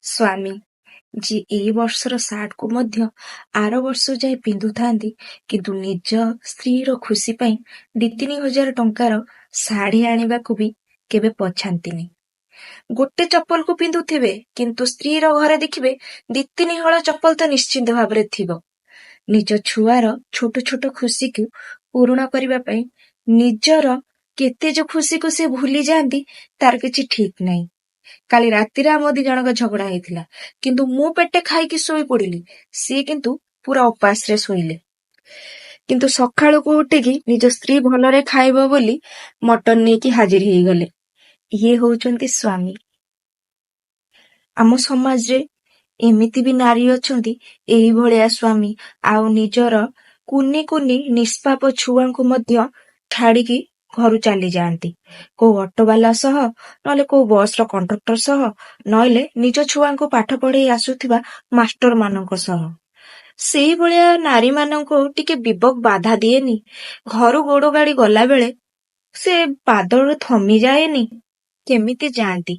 ସ୍ୱାମୀ ଯିଏ ଏଇ ବର୍ଷର ସାର୍ଟକୁ ମଧ୍ୟ ଆର ବର୍ଷ ଯାଏ ପିନ୍ଧୁଥାନ୍ତି, କିନ୍ତୁ ନିଜ ସ୍ତ୍ରୀର ଖୁସି ପାଇଁ 2-3 ହଜାର ଟଙ୍କାର ଶାଢ଼ୀ ଆଣିବାକୁ ବି କେବେ ପଛାନ୍ତିନି। ଗୋଟେ ଚପଲକୁ ପିନ୍ଧୁଥିବେ, କିନ୍ତୁ ସ୍ତ୍ରୀର ଘରେ ଦେଖିବେ 2-3 ହଳ ଚପଲ ତ ନିଶ୍ଚିନ୍ତ ଭାବରେ ଥିବ। ନିଜ ଛୁଆର ଛୋଟ ଛୋଟ ଖୁସିକୁ ପୂରଣ କରିବା ପାଇଁ ନିଜର କେତେ ଯୋଉ ଖୁସିକୁ ସେ ଭୁଲି ଯାଆନ୍ତି ତାର କିଛି ଠିକ ନାହିଁ। କାଲି ରାତିରେ ଆମ 2 ଜଣଙ୍କ ଝଗଡା ହେଇଥିଲା, କିନ୍ତୁ ମୁଁ ପେଟେ ଖାଇକି ଶୋଇ ପଡିଲି, ସିଏ କିନ୍ତୁ ପୁରା ଉପାସରେ ଶୋଇଲେ। କିନ୍ତୁ ସକାଳକୁ ଉଠିକି ନିଜ ସ୍ତ୍ରୀ ଭଲରେ ଖାଇବ ବୋଲି ମଟନ ନେଇକି ହାଜିର ହେଇଗଲେ। ଇଏ ହଉଛନ୍ତି ସ୍ୱାମୀ। ଆମ ସମାଜରେ ଏମିତି ବି ନାରୀ ଅଛନ୍ତି ଏଇଭଳିଆ ସ୍ୱାମୀ, ଆଉ ନିଜର କୁନି କୁନି ନିଷ୍ପାପ ଛୁଆଙ୍କୁ ମଧ୍ୟ ଛାଡିକି ଘରୁ ଚାଲି ଯାଆନ୍ତି, କୋଉ ଅଟୋବାଲା ସହ, ନହେଲେ କୋଉ ବସର କଣ୍ଡକ୍ଟର ସହ, ନହେଲେ ନିଜ ଛୁଆଙ୍କୁ ପାଠ ପଢେଇ ଆସୁଥିବା ମାଷ୍ଟର ମାନଙ୍କ ସହ। ସେଇଭଳିଆ ନାରୀ ମାନଙ୍କୁ ଟିକେ ବିବେକ ବାଧା ଦିଏନି? ଘରୁ ଗୋଡ ଗାଡି ଗଲା ବେଳେ ସେ ପାଦରୁ ଥମି ଯାଏନି? କେମିତି ଯାଆନ୍ତି?